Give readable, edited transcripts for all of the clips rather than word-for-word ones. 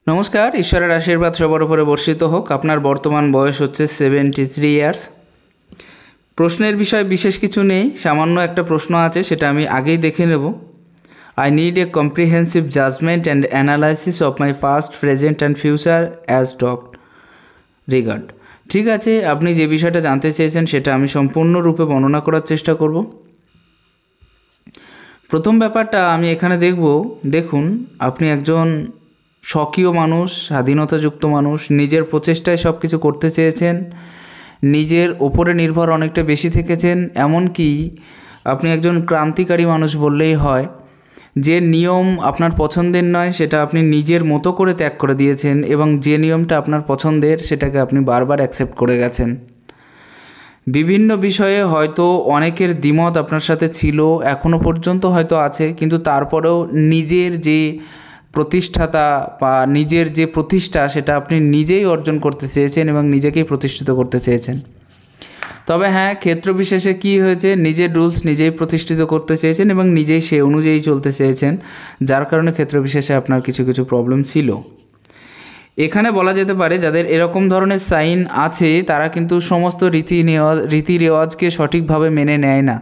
নমস্কার, ঈশ্বরের আশীর্বাদ সবার উপরে বর্ষিত হোক। আপনার বর্তমান বয়স হচ্ছে 73 ইয়ার্স। প্রশ্নের বিষয় বিশেষ কিছু নেই, সামান্য একটা প্রশ্ন আছে, সেটা আমি আগেই দেখে নেব। I need a comprehensive judgement and analysis of my past, present and future as talked regard. ঠিক আছে, আপনি যে বিষয়টা জানতে চেয়েছেন সেটা আমি সম্পূর্ণরূপে বর্ণনা করার চেষ্টা করব। প্রথম ব্যাপারটা আমি এখানে দেখুন, আপনি একজন স্বকীয় মানুষ, স্বাধীনতাযুক্ত মানুষ, নিজের প্রচেষ্টায় সব কিছু করতে চেয়েছেন, নিজের ওপরে নির্ভর অনেকটা বেশি থেকেছেন। এমনকি আপনি একজন ক্রান্তিকারী মানুষ বললেই হয়। যে নিয়ম আপনার পছন্দের নয় সেটা আপনি নিজের মতো করে ত্যাগ করে দিয়েছেন, এবং যে নিয়মটা আপনার পছন্দের সেটাকে আপনি বারবার অ্যাকসেপ্ট করে গেছেন। বিভিন্ন বিষয়ে হয়তো অনেকের দ্বিমত আপনার সাথে ছিল, এখনও পর্যন্ত হয়তো আছে, কিন্তু তারপরেও নিজের যে প্রতিষ্ঠাতা বা নিজের যে প্রতিষ্ঠা সেটা আপনি নিজেই অর্জন করতে চেয়েছেন এবং নিজেকেই প্রতিষ্ঠিত করতে চেয়েছেন। তবে হ্যাঁ, ক্ষেত্রবিশেষে কী হয়েছে, নিজের রুলস নিজেই প্রতিষ্ঠিত করতে চেয়েছেন এবং নিজেই সে অনুযায়ী চলতে চেয়েছেন, যার কারণে ক্ষেত্রবিশেষে আপনার কিছু কিছু প্রবলেম ছিল। এখানে বলা যেতে পারে যাদের এরকম ধরনের সাইন আছে তারা কিন্তু সমস্ত রীতি রেওয়াজকে সঠিকভাবে মেনে নেয় না।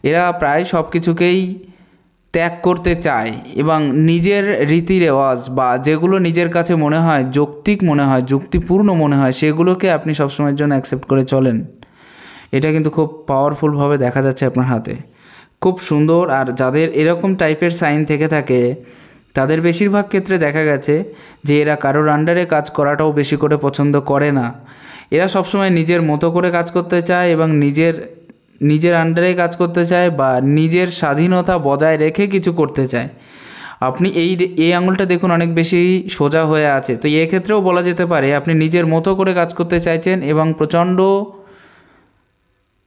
এরা প্রায় সব কিছুকেই ত্যাগ করতে চায় এবং নিজের রীতি রেওয়াজ বা যেগুলো নিজের কাছে মনে হয় যৌক্তিক মনে হয়, যুক্তিপূর্ণ মনে হয়, সেগুলোকে আপনি সবসময়ের জন্য অ্যাকসেপ্ট করে চলেন। এটা কিন্তু খুব পাওয়ারফুলভাবে দেখা যাচ্ছে আপনার হাতে, খুব সুন্দর। আর যাদের এরকম টাইপের সাইন থেকে থাকে তাদের বেশিরভাগ ক্ষেত্রে দেখা গেছে যে এরা কারোর আন্ডারে কাজ করাটাও বেশি করে পছন্দ করে না। এরা সবসময় নিজের মতো করে কাজ করতে চায় এবং নিজের আন্ডারে কাজ করতে চায় বা নিজের স্বাধীনতা বজায় রেখে কিছু করতে চায়। আপনি এই আঙুলটা দেখুন অনেক বেশি সোজা হয়ে আছে, তো এক্ষেত্রেও বলা যেতে পারে আপনি নিজের মতো করে কাজ করতে চাইছেন এবং প্রচণ্ড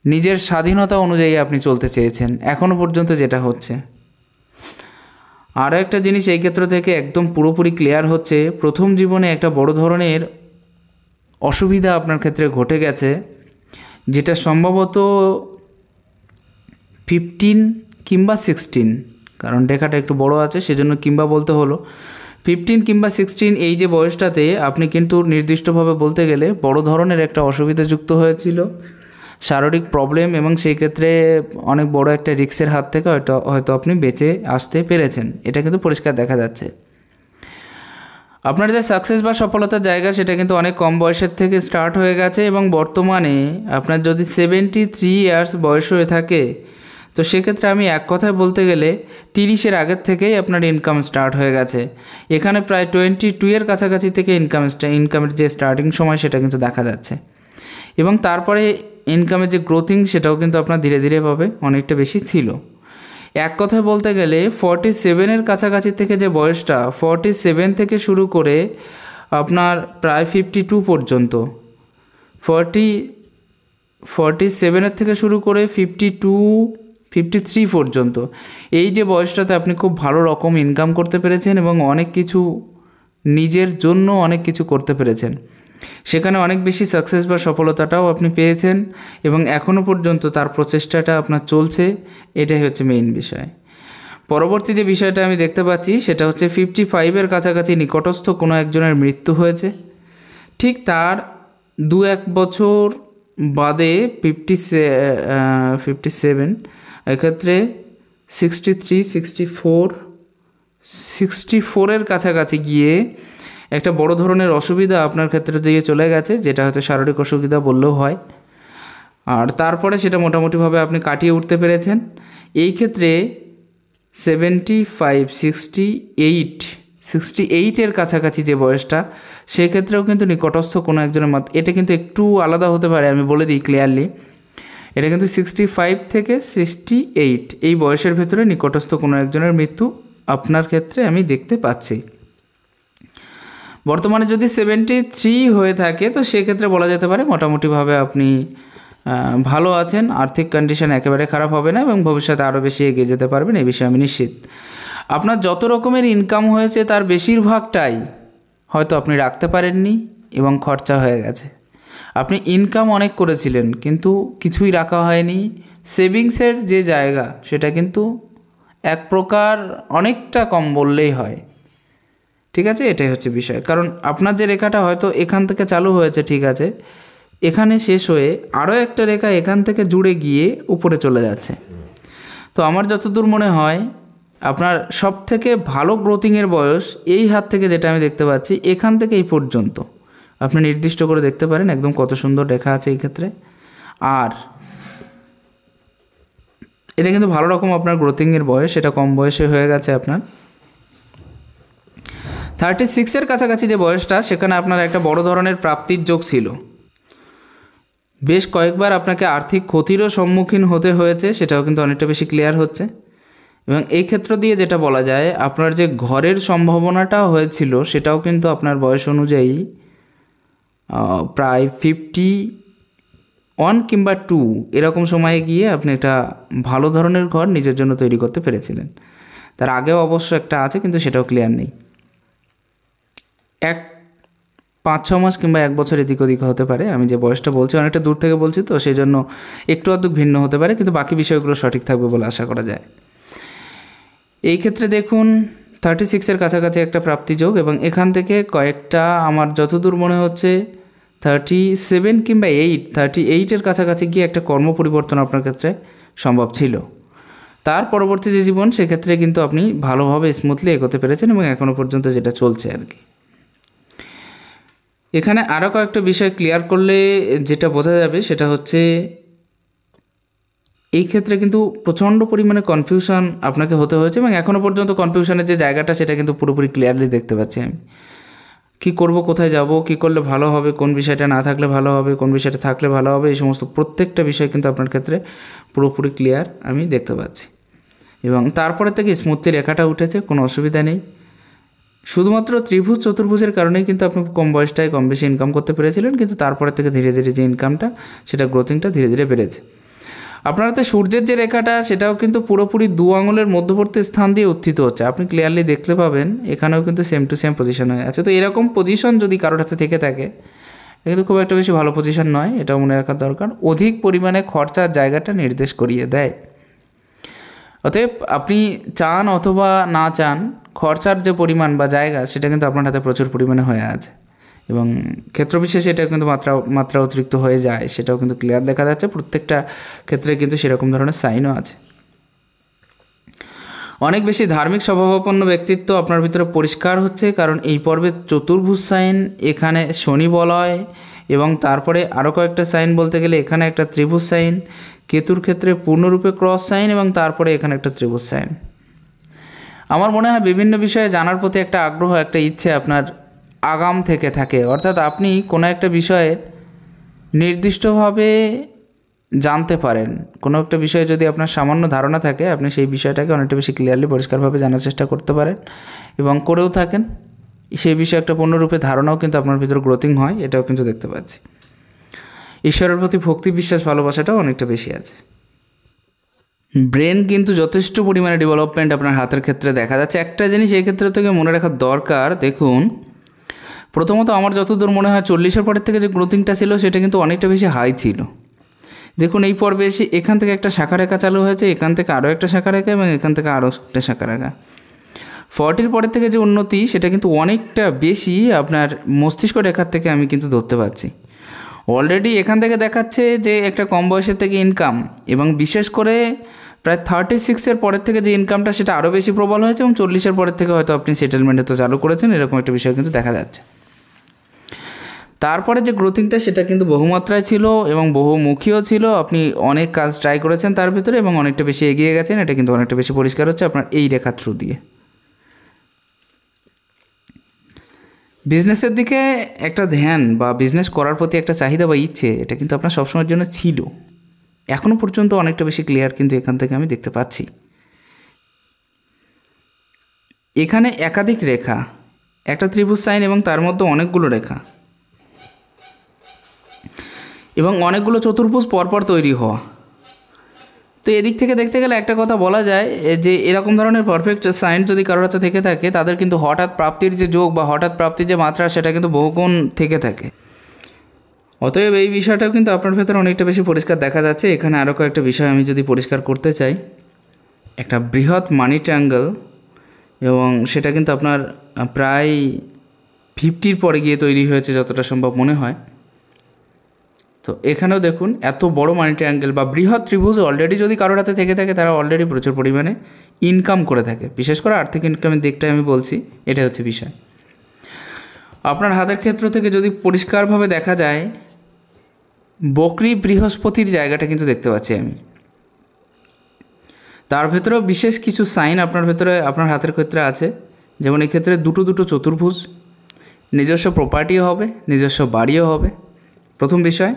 নিজের স্বাধীনতা অনুযায়ী আপনি চলতে চেয়েছেন, এখনও পর্যন্ত যেটা হচ্ছে। আরও একটা জিনিস এই ক্ষেত্র থেকে একদম পুরোপুরি ক্লিয়ার হচ্ছে, প্রথম জীবনে একটা বড় ধরনের অসুবিধা আপনার ক্ষেত্রে ঘটে গেছে, যেটা সম্ভবত 15 কিংবা 16, কারণ রেখাটা একটু বড় আছে সেজন্য কিংবা বলতে হলো। 15 কিংবা 16 এই যে বয়সটাতে আপনি কিন্তু নির্দিষ্টভাবে বলতে গেলে বড় ধরনের একটা অসুবিধা যুক্ত হয়েছিল, শারীরিক প্রবলেম, এবং সেই ক্ষেত্রে অনেক বড় একটা রিস্কের হাত থেকে হয়তো আপনি বেঁচে আসতে পেরেছেন। এটা কিন্তু পরিষ্কার দেখা যাচ্ছে। আপনার যে সাকসেস বা সফলতার জায়গা সেটা কিন্তু অনেক কম বয়সের থেকে স্টার্ট হয়ে গেছে, এবং বর্তমানে আপনার যদি 73 ইয়ার্স বয়স হয়ে থাকে তো সেক্ষেত্রে আমি এক কথায় বলতে গেলে 30-এর আগের থেকেই আপনার ইনকাম স্টার্ট হয়ে গেছে। এখানে প্রায় 22 এর কাছাকাছি থেকে ইনকামের যে স্টার্টিং সময় সেটা কিন্তু দেখা যাচ্ছে, এবং তারপরে ইনকামের যে গ্রোথিং সেটাও কিন্তু আপনার ধীরে ধীরে ভাবে অনেকটা বেশি ছিল। এক কথায় বলতে গেলে 47-এর কাছাকাছি থেকে যে বয়সটা, 47 থেকে শুরু করে আপনার প্রায় 52 পর্যন্ত, 47-এর থেকে শুরু করে 53 পর্যন্ত, এই যে বয়সটাতে আপনি খুব ভালো রকম ইনকাম করতে পেরেছেন এবং অনেক কিছু নিজের জন্য অনেক কিছু করতে পেরেছেন। সেখানে অনেক বেশি সাকসেস বা সফলতাটাও আপনি পেয়েছেন এবং এখনও পর্যন্ত তার প্রচেষ্টাটা আপনার চলছে। এটাই হচ্ছে মেইন বিষয়। পরবর্তী যে বিষয়টা আমি দেখতে পাচ্ছি সেটা হচ্ছে 55-এর কাছাকাছি নিকটস্থ কোনো একজনের মৃত্যু হয়েছে। ঠিক তার 2-1 বছর বাদে 57, এক্ষেত্রে 64-এর কাছাকাছি গিয়ে একটা বড় ধরনের অসুবিধা আপনার ক্ষেত্রে দিয়ে চলে গেছে, যেটা হয়তো শারীরিক অসুবিধা বললেও হয়। আর তারপরে সেটা মোটামুটিভাবে আপনি কাটিয়ে উঠতে পেরেছেন। এই ক্ষেত্রে 68-এর কাছাকাছি যে বয়সটা, সেক্ষেত্রেও কিন্তু নিকটস্থ কোনো একজনের এটা কিন্তু একটু আলাদা হতে পারে, আমি বলে দিই ক্লিয়ারলি। এটা কিন্তু 65 থেকে 68 এই বয়সের ভেতরে নিকটস্থ কোনো একজনের মৃত্যু আপনার ক্ষেত্রে আমি দেখতে পাচ্ছি। বর্তমানে যদি 73 হয়ে থাকে তো সেক্ষেত্রে বলা যেতে পারে মোটামুটিভাবে আপনি ভালো আছেন, আর্থিক কন্ডিশন একেবারে খারাপ হবে না এবং ভবিষ্যতে আরও বেশি এগিয়ে যেতে পারবেন, এই বিষয়ে আমি নিশ্চিত। আপনার যত রকমের ইনকাম হয়েছে তার বেশিরভাগটাই হয়তো আপনি রাখতে পারেননি এবং খরচা হয়ে গেছে। আপনি ইনকাম অনেক করেছিলেন কিন্তু কিছুই রাখা হয়নি। সেভিংসের যে জায়গা সেটা কিন্তু এক প্রকার অনেকটা কম বললেই হয়, ঠিক ঠিক আছে, এটাই হচ্ছে বিষয়। কারণ আপনার যে রেখাটা হয়তো এখান থেকে চালু হয়েছে, ঠিক আছে, এখানে শেষ হয়ে আরও একটা রেখা এখান থেকে জুড়ে গিয়ে উপরে চলে যাচ্ছে। তো আমার যতদূর মনে হয় আপনার সব থেকে ভালো গ্রোথিংয়ের বয়স এই হাত থেকে, যেটা আমি দেখতে পাচ্ছি এখান থেকে এই পর্যন্ত আপনি নির্দিষ্ট করে দেখতে পারেন একদম কত সুন্দর রেখা আছে এই ক্ষেত্রে। আর এটা কিন্তু ভালো রকম আপনার গ্রোথিংয়ের বয়স, এটা কম বয়সে হয়ে গেছে আপনার 36-এর কাছাকাছি যে বয়সটা, সেখানে আপনার একটা বড় ধরনের প্রাপ্তির যোগ ছিল। বেশ কয়েকবার আপনাকে আর্থিক ক্ষতিরও সম্মুখীন হতে হয়েছে, সেটাও কিন্তু অনেকটা বেশি ক্লিয়ার হচ্ছে। এবং এই ক্ষেত্র দিয়ে যেটা বলা যায়, আপনার যে ঘরের সম্ভাবনাটাও হয়েছিল সেটাও কিন্তু আপনার বয়স অনুযায়ী প্রায় 51 কিংবা 2 এরকম সময়ে গিয়ে আপনি একটা ভালো ধরনের ঘর নিজের জন্য তৈরি করতে পেরেছিলেন। তার আগেও অবশ্য একটা আছে, কিন্তু সেটাও ক্লিয়ার নেই। 5-6 মাস কিংবা 1 বছর এদিক ওদিক হতে পারে। আমি যে বয়সটা বলছি অনেকটা দূর থেকে বলছি, তো সেই জন্য একটু আধটু ভিন্ন হতে পারে, কিন্তু বাকি বিষয়গুলো সঠিক থাকবে বলে আশা করা যায়। এই ক্ষেত্রে দেখুন 36-এর কাছাকাছি একটা প্রাপ্তিযোগ, এবং এখান থেকে কয়েকটা আমার যতদূর মনে হচ্ছে 37 কিংবা 38-এর কাছাকাছি গিয়ে একটা কর্ম পরিবর্তন আপনার ক্ষেত্রে সম্ভব ছিল। তার পরবর্তী যে জীবন, সেক্ষেত্রে কিন্তু আপনি ভালোভাবে স্মুথলি এগোতে পেরেছেন, এবং এখনও পর্যন্ত যেটা চলছে আর কি। এখানে আরও কয়েকটা বিষয় ক্লিয়ার করলে যেটা বোঝা যাবে সেটা হচ্ছে, এই ক্ষেত্রে কিন্তু প্রচণ্ড পরিমাণে কনফিউশন আপনাকে হতে হয়েছে, এবং এখনও পর্যন্ত কনফিউশনের যে জায়গাটা সেটা কিন্তু পুরোপুরি ক্লিয়ারলি দেখতে পাচ্ছি আমি। কী করব, কোথায় যাব, কী করলে ভালো হবে, কোন বিষয়টা না থাকলে ভালো হবে, কোন বিষয়টা থাকলে ভালো হবে, এই সমস্ত প্রত্যেকটা বিষয় কিন্তু আপনার ক্ষেত্রে পুরোপুরি ক্লিয়ার আমি দেখতে পাচ্ছি। এবং তারপরে থেকে স্মুথলি রেখাটা উঠেছে, কোনো অসুবিধা নেই। শুধুমাত্র ত্রিভুজ চতুর্ভুজের কারণেই কিন্তু আপনি কম বয়সটায় কম বেশি ইনকাম করতে পেরেছিলেন, কিন্তু তারপরে থেকে ধীরে ধীরে যে ইনকামটা, সেটা গ্রোথিংটা ধীরে ধীরে বেড়েছে। আপনার হাতে সূর্যের যে রেখাটা, সেটাও কিন্তু পুরোপুরি 2 আঙুলের মধ্যবর্তী স্থান দিয়ে উত্থিত হচ্ছে। আপনি ক্লিয়ারলি দেখতে পাবেন এখানেও কিন্তু সেম টু সেম পজিশন হয়ে আছে। তো এরকম পজিশন যদি কারোর হাতে থেকে থাকে, এটা কিন্তু খুব একটা বেশি ভালো পজিশন নয়, এটাও মনে রাখার দরকার। অধিক পরিমাণে খরচার জায়গাটা নির্দেশ করিয়ে দেয়। অতএব আপনি চান অথবা না চান, খরচার যে পরিমাণ বা জায়গা, সেটা কিন্তু আপনার হাতে প্রচুর পরিমাণে হয়ে আছে, এবং ক্ষেত্রবিশেষে এটা কিন্তু মাত্রা অতিরিক্ত হয়ে যায়, সেটাও কিন্তু ক্লিয়ার দেখা যাচ্ছে। প্রত্যেকটা ক্ষেত্রে কিন্তু সেরকম ধরনের সাইনও আছে। অনেক বেশি ধার্মিক স্বভাবাপন্ন ব্যক্তিত্ব আপনার ভিতরে পরিষ্কার হচ্ছে, কারণ এই পর্বে চতুর্ভুজ সাইন, এখানে শনি বলয়, এবং তারপরে আরও কয়েকটা সাইন বলতে গেলে এখানে একটা ত্রিভুজ সাইন, কেতুর ক্ষেত্রে পূর্ণরূপে ক্রস সাইন, এবং তারপরে এখানে একটা ত্রিভুজ সাইন। আমার মনে হয় বিভিন্ন বিষয়ে জানার প্রতি একটা আগ্রহ, একটা ইচ্ছে আপনার আগাম থেকে থাকে। অর্থাৎ আপনি কোনো একটা বিষয়ে নির্দিষ্টভাবে জানতে পারেন, কোনো একটা বিষয়ে যদি আপনার সামান্য ধারণা থাকে, আপনি সেই বিষয়টাকে অনেকটা বেশি ক্লিয়ারলি পরিষ্কারভাবে জানার চেষ্টা করতে পারেন, এবং করেও থাকেন। সেই বিষয়ে একটা পূর্ণরূপে ধারণাও কিন্তু আপনার ভিতরে গ্রোথিং হয়, এটাও কিন্তু দেখতে পাচ্ছি। ঈশ্বরের প্রতি ভক্তি, বিশ্বাস, ভালোবাসাটাও অনেকটা বেশি আছে। ব্রেন কিন্তু যথেষ্ট পরিমাণে ডেভেলপমেন্ট আপনার হাতের ক্ষেত্রে দেখা যাচ্ছে। একটা জিনিস এই ক্ষেত্রে থেকে মনে রাখার দরকার, দেখুন প্রথমত আমার যতদূর মনে হয় 40-এর পরের থেকে যে গ্রোথিংটা ছিল, সেটা কিন্তু অনেকটা বেশি হাই ছিল। দেখুন এই পর্বে এসে এখান থেকে একটা শাখা রেখা চালু হয়েছে, এখান থেকে আরও একটা শাখা রেখা, এবং এখান থেকে আরও একটা শাখা রেখা। 40-এর পরের থেকে যে উন্নতি, সেটা কিন্তু অনেকটা বেশি আপনার মস্তিষ্ক রেখার থেকে আমি কিন্তু ধরতে পারছি। অলরেডি এখান থেকে দেখাচ্ছে যে একটা কম বয়সের থেকে ইনকাম, এবং বিশেষ করে প্রায় 36-এর পরের থেকে যে ইনকামটা, সেটা আরও বেশি প্রবল হয়েছে, এবং 40-এর পরের থেকে হয়তো আপনি সেটেলমেন্টে তো চালু করেছেন, এরকম একটা বিষয় কিন্তু দেখা যাচ্ছে। তারপরে যে গ্রোথিংটা, সেটা কিন্তু বহুমাত্রায় ছিল এবং বহুমুখীও ছিল। আপনি অনেক কাজ ট্রাই করেছেন তার ভিতরে, এবং অনেকটা বেশি এগিয়ে গেছেন, এটা কিন্তু অনেকটা বেশি পরিষ্কার হচ্ছে আপনার এই রেখার থ্রু দিয়ে। বিজনেসের দিকে একটা ধ্যান বা বিজনেস করার প্রতি একটা চাহিদা বা ইচ্ছে, এটা কিন্তু আপনার সবসময়ের জন্য ছিল, এখনও পর্যন্ত অনেকটা বেশি ক্লিয়ার কিন্তু এখান থেকে আমি দেখতে পাচ্ছি। এখানে একাধিক রেখা, একটা ত্রিভুজ সাইন, এবং তার মধ্যে অনেকগুলো রেখা, এবং অনেকগুলো চতুর্ভুজ পরপর তৈরি হওয়া। তো এদিক থেকে দেখতে গেলে একটা কথা বলা যায় যে এরকম ধরনের পারফেক্ট সাইন যদি কারোর কাছে থেকে থাকে, তাদের কিন্তু হঠাৎ প্রাপ্তির যে যোগ বা হঠাৎ প্রাপ্তির যে মাত্রা, সেটা কিন্তু বহুগুণ থেকে থাকে। অতএব এই বিষয়টাও কিন্তু আপনার ভেতরে অনেকটা বেশি পরিষ্কার দেখা যাচ্ছে। এখানে আরও কয়েকটা বিষয় আমি যদি পরিষ্কার করতে চাই, একটা বৃহৎ মানি ট্রায়াঙ্গেল এবং সেটা কিন্তু আপনার প্রায় 50-র পরে গিয়ে তৈরি হয়েছে যতটা সম্ভব মনে হয়। তো এখানেও দেখুন এত বড় মানি ট্রায়াঙ্গেল বা বৃহৎ ত্রিভুজ অলরেডি যদি কারোর হাতে থেকে থাকে, তারা অলরেডি প্রচুর পরিমাণে ইনকাম করে থাকে। বিশেষ করে আর্থিক ইনকামের দিকটাই আমি বলছি, এটা হচ্ছে বিষয়। আপনার হাতের ক্ষেত্র থেকে যদি পরিষ্কারভাবে দেখা যায়, বকরি বৃহস্পতির জায়গাটা কিন্তু দেখতে পাচ্ছি আমি। তার ভেতরেও বিশেষ কিছু সাইন আপনার ভেতরে আপনার হাতের ক্ষেত্রে আছে। যেমন এই ক্ষেত্রে দুটো দুটো চতুর্ভুজ, নিজস্ব প্রপার্টিও হবে, নিজস্ব বাড়িও হবে। প্রথম বিষয়,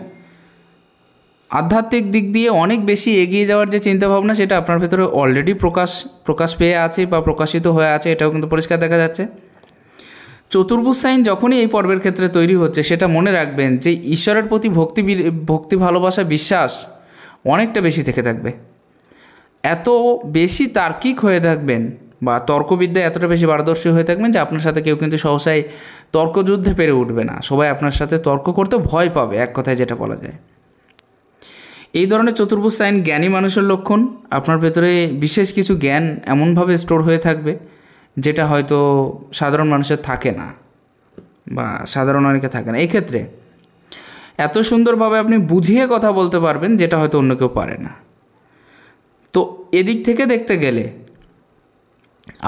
আধ্যাত্মিক দিক দিয়ে অনেক বেশি এগিয়ে যাওয়ার যে চিন্তাভাবনা, সেটা আপনার ভেতরে অলরেডি প্রকাশ পেয়ে আছে বা প্রকাশিত হয়ে আছে, এটাও কিন্তু পরিষ্কার দেখা যাচ্ছে। চতুর্ভুজ সাইন যখনই এই পর্বের ক্ষেত্রে তৈরি হচ্ছে, সেটা মনে রাখবেন যে ঈশ্বরের প্রতি ভক্তি ভালোবাসা বিশ্বাস অনেকটা বেশি থেকে থাকবে। এত বেশি তার্কিক হয়ে থাকবেন বা তর্কবিদ্যায় এতটা বেশি পারদর্শী হয়ে থাকবেন যে আপনার সাথে কেউ কিন্তু সহসাই তর্কযুদ্ধে পেরে উঠবে না। সবাই আপনার সাথে তর্ক করতে ভয় পাবে, এক কথায় যেটা বলা যায়। এই ধরনের চতুর্ভুজ সাইন জ্ঞানী মানুষের লক্ষণ। আপনার ভেতরে বিশেষ কিছু জ্ঞান এমনভাবে স্টোর হয়ে থাকবে যেটা হয়তো সাধারণ মানুষের থাকে না বা সাধারণ অনেকে থাকে না। এই ক্ষেত্রে এত সুন্দরভাবে আপনি বুঝিয়ে কথা বলতে পারবেন যেটা হয়তো অন্য কেউ পারে না। তো এদিক থেকে দেখতে গেলে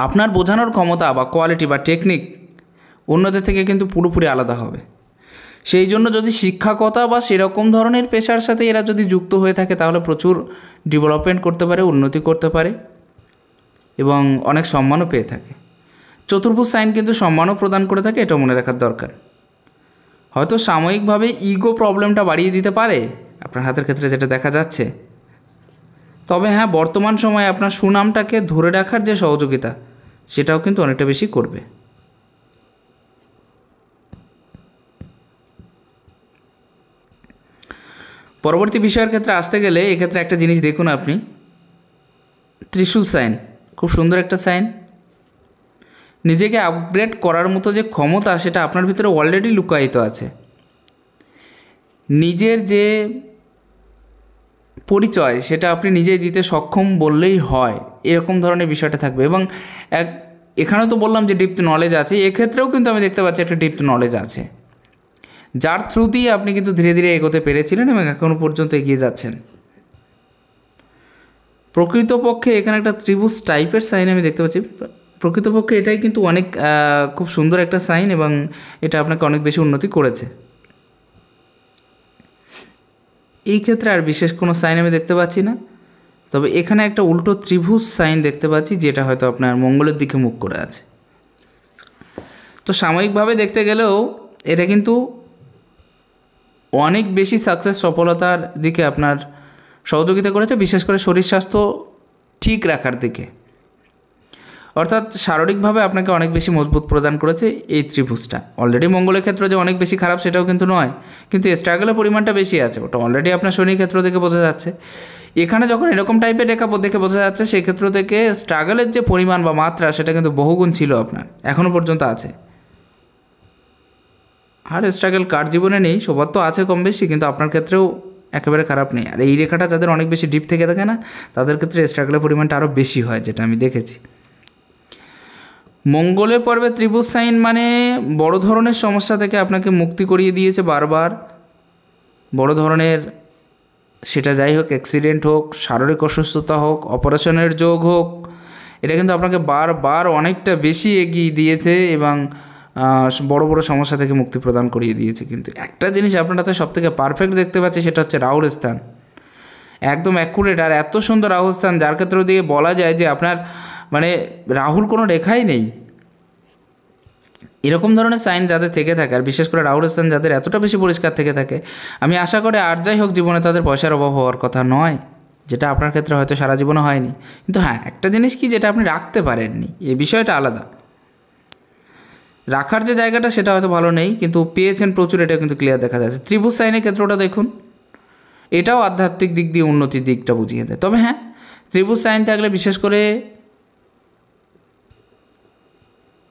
আপনার বোঝানোর ক্ষমতা বা কোয়ালিটি বা টেকনিক অন্যদের থেকে কিন্তু পুরোপুরি আলাদা হবে। সেই জন্য যদি শিক্ষকতা বা সেরকম ধরনের পেশার সাথে এরা যদি যুক্ত হয়ে থাকে, তাহলে প্রচুর ডেভেলপমেন্ট করতে পারে, উন্নতি করতে পারে এবং অনেক সম্মানও পেয়ে থাকে। চতুর্ভুজ সাইন কিন্তু সম্মানও প্রদান করে থাকে, এটা মনে রাখার দরকার। হয়তো সাময়িকভাবে ইগো প্রবলেমটা বাড়িয়ে দিতে পারে আপনার হাতের ক্ষেত্রে, যেটা দেখা যাচ্ছে। তবে হ্যাঁ, বর্তমান সময়ে আপনার সুনামটাকে ধরে রাখার যে সহযোগিতা, সেটাও কিন্তু অনেকটা বেশি করবে। পরবর্তী বিষয়ের ক্ষেত্রে আসতে গেলে এক্ষেত্রে একটা জিনিস দেখুন আপনি, ত্রিশূল সাইন খুব সুন্দর একটা সাইন। নিজেকে আপগ্রেড করার মতো যে ক্ষমতা, সেটা আপনার ভিতরে অলরেডি লুকায়িত আছে। নিজের যে পরিচয়, সেটা আপনি নিজেই দিতে সক্ষম বললেই হয়, এরকম ধরনের বিষয়টা থাকবে। এবং এখানেও তো বললাম যে ডিপথ নলেজ আছে, এক্ষেত্রেও কিন্তু আমি দেখতে পাচ্ছি একটা ডিপথ নলেজ আছে, যার থ্রু দিয়ে আপনি কিন্তু ধীরে ধীরে এগোতে পেরেছিলেন এবং এখনও পর্যন্ত এগিয়ে যাচ্ছেন। প্রকৃতপক্ষে এখানে একটা ত্রিভুজ টাইপের সাইন আমি দেখতে পাচ্ছি। প্রকৃতপক্ষে এটাই কিন্তু অনেক খুব সুন্দর একটা সাইন এবং এটা আপনাকে অনেক বেশি উন্নতি করেছে। এই ক্ষেত্রে আর বিশেষ কোনো সাইন আমি দেখতে পাচ্ছি না। তবে এখানে একটা উল্টো ত্রিভুজ সাইন দেখতে পাচ্ছি, যেটা হয়তো আপনার মঙ্গলের দিকে মুখ করে আছে। তো সাময়িকভাবে দেখতে গেলেও এটা কিন্তু অনেক বেশি সাকসেস, সফলতার দিকে আপনার সহযোগিতা করেছে, বিশেষ করে শরীর স্বাস্থ্য ঠিক রাখার দিকে। অর্থাৎ শারীরিকভাবে আপনাকে অনেক বেশি মজবুত প্রদান করেছে এই ত্রিভুজটা। অলরেডি মঙ্গলের ক্ষেত্র যে অনেক বেশি খারাপ সেটাও কিন্তু নয়, কিন্তু স্ট্রাগলের পরিমাণটা বেশি আছে, ওটা অলরেডি আপনার শনির ক্ষেত্র থেকে বোঝা যাচ্ছে। এখানে যখন এরকম টাইপের রেখা দেখে বোঝা যাচ্ছে, সেই ক্ষেত্র থেকে স্ট্রাগলের যে পরিমাণ বা মাত্রা, সেটা কিন্তু বহুগুণ ছিল আপনার, এখনও পর্যন্ত আছে। আর স্ট্রাগল কার জীবনে নেই, সবার তো আছে কম বেশি, কিন্তু আপনার ক্ষেত্রেও একেবারে খারাপ নেই। আর এই রেখাটা যাদের অনেক বেশি ডিপ থেকে থাকে না, তাদের ক্ষেত্রে স্ট্রাগলের পরিমাণটা আরও বেশি হয়, যেটা আমি দেখেছি। মঙ্গলের পর্বে ত্রিভুজ সাইন মানে বড় ধরনের সমস্যা থেকে আপনাকে মুক্তি করিয়ে দিয়েছে বারবার। বড় ধরনের, সেটা যাই হোক, অ্যাক্সিডেন্ট হোক, শারীরিক অসুস্থতা হোক, অপারেশনের যোগ হোক, এটা কিন্তু আপনাকে বারবার অনেকটা বেশি এগিয়ে দিয়েছে এবং বড় বড় সমস্যা থেকে মুক্তি প্রদান করিয়ে দিয়েছে। কিন্তু একটা জিনিস আপনার হাতে সবথেকে পারফেক্ট দেখতে পাচ্ছি, সেটা হচ্ছে রাহুর স্থান। একদম অ্যাকুরেট আর এত সুন্দর রাহুর স্থান, যার ক্ষেত্র দিয়ে বলা যায় যে আপনার মানে রাহুর কোনো রেখাই নেই। এরকম ধরনের সাইন যাদের থেকে থাকে, আর বিশেষ করে রাহুর স্থান যাদের এতটা বেশি পরিষ্কার থেকে থাকে, আমি আশা করি আর যাই হোক জীবনে তাদের পয়সার অভাব হওয়ার কথা নয়, যেটা আপনার ক্ষেত্রে হয়তো সারা জীবনে হয়নি। কিন্তু হ্যাঁ, একটা জিনিস কি, যেটা আপনি রাখতে পারেননি, এই বিষয়টা আলাদা। রাখার যে জায়গাটা, সেটা হয়তো ভালো নেই, কিন্তু পেয়েছেন প্রচুর, এটা কিন্তু ক্লিয়ার দেখা যাচ্ছে। ত্রিভুজ সাইনের ক্ষেত্রটা দেখুন, এটাও আধ্যাত্মিক দিক দিয়ে উন্নতির দিকটা বুঝিয়ে দেয়। তবে হ্যাঁ, ত্রিভুজ সাইন থাকলে বিশেষ করে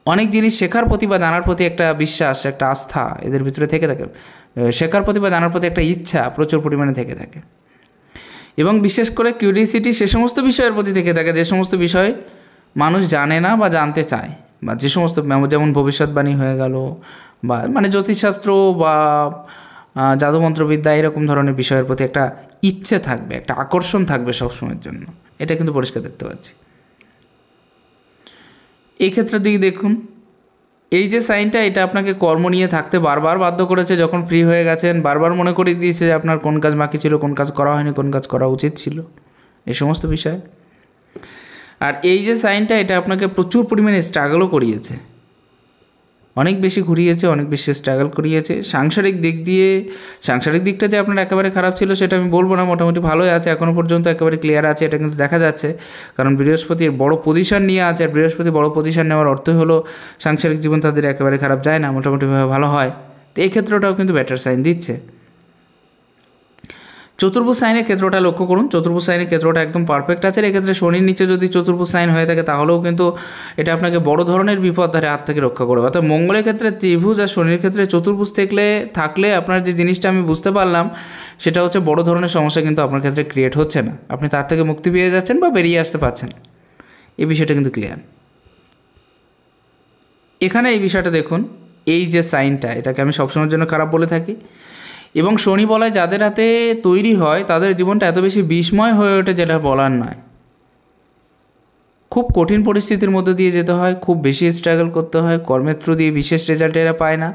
অনেক জিনিস শেখার প্রতি বা জানার প্রতি একটা বিশ্বাস, একটা আস্থা এদের ভিতরে থেকে থাকে। শেখার প্রতি বা জানার প্রতি একটা ইচ্ছা প্রচুর পরিমাণে থেকে থাকে এবং বিশেষ করে কিউরিয়াসিটি সে সমস্ত বিষয়ের প্রতি থেকে থাকে যে সমস্ত বিষয় মানুষ জানে না বা জানতে চায়, বা যে সমস্ত যেমন ভবিষ্যৎবাণী হয়ে গেল বা মানে জ্যোতিষশাস্ত্র বা জাদুমন্ত্রবিদ্যা এরকম ধরনের বিষয়ের প্রতি একটা ইচ্ছে থাকবে, একটা আকর্ষণ থাকবে সবসময়ের জন্য। এটা কিন্তু পরিষ্কার দেখতে পাচ্ছি। এই ক্ষেত্রের দিকে দেখুন, এই যে সাইনটা, এটা আপনাকে কর্ম নিয়ে থাকতে বারবার বাধ্য করেছে। যখন ফ্রি হয়ে গেছেন বারবার মনে করিয়ে দিয়েছে যে আপনার কোন কাজ বাকি ছিল, কোন কাজ করা হয়নি, কোন কাজ করা উচিত ছিল, এই সমস্ত বিষয়। আর এই যে সাইনটা, এটা আপনাকে প্রচুর পরিমাণে স্ট্রাগলও করিয়েছে, অনেক বেশি ঘুরিয়েছে, অনেক বেশি স্ট্রাগল করিয়েছে। সাংসারিক দিকটা যে আপনার একেবারে খারাপ ছিল সেটা আমি বলবো না, মোটামুটি ভালোই আছে এখনও পর্যন্ত, একেবারে ক্লিয়ার আছে, এটা কিন্তু দেখা যাচ্ছে। কারণ বৃহস্পতির বড় পজিশন নিয়ে আছে, আর বৃহস্পতি বড় পজিশন নেওয়ার অর্থ হলো সাংসারিক জীবন তাদের একেবারে খারাপ যায় না, মোটামুটিভাবে ভালো হয়। তো এই ক্ষেত্রটাও কিন্তু বেটার সাইন দিচ্ছে। চতুর্ভুজ সাইনের ক্ষেত্রটা লক্ষ্য করুন, চতুর্ভুজ সাইনের ক্ষেত্রটা একদম পারফেক্ট আছে। এক্ষেত্রে শনির নিচে যদি চতুর্ভুজ সাইন হয়ে থাকে তাহলেও কিন্তু এটা আপনাকে বড় ধরনের বিপদ ধারে হাত থেকে রক্ষা করবে। অর্থাৎ মঙ্গলের ক্ষেত্রে ত্রিভুজ আর শনির ক্ষেত্রে চতুর্ভুজ থাকলে আপনার যে জিনিসটা আমি বুঝতে পারলাম সেটা হচ্ছে বড় ধরনের সমস্যা কিন্তু আপনার ক্ষেত্রে ক্রিয়েট হচ্ছে না, আপনি তার থেকে মুক্তি পেয়ে যাচ্ছেন বা বেরিয়ে আসতে পারছেন, এই বিষয়টা কিন্তু ক্লিয়ার। এখানে এই বিষয়টা দেখুন, এই যে সাইনটা, এটাকে আমি সবসময়ের জন্য খারাপ বলে থাকি। এবং শনি বলয় যাদের হাতে তৈরি হয় তাদের জীবনটা এত বেশি বিষময় হয়ে ওঠে যেটা বলার নয়। খুব কঠিন পরিস্থিতির মধ্যে দিয়ে যেতে হয়, খুব বেশি স্ট্রাগল করতে হয়, কর্মের থ্রু দিয়ে বিশেষ রেজাল্ট এরা পায় না।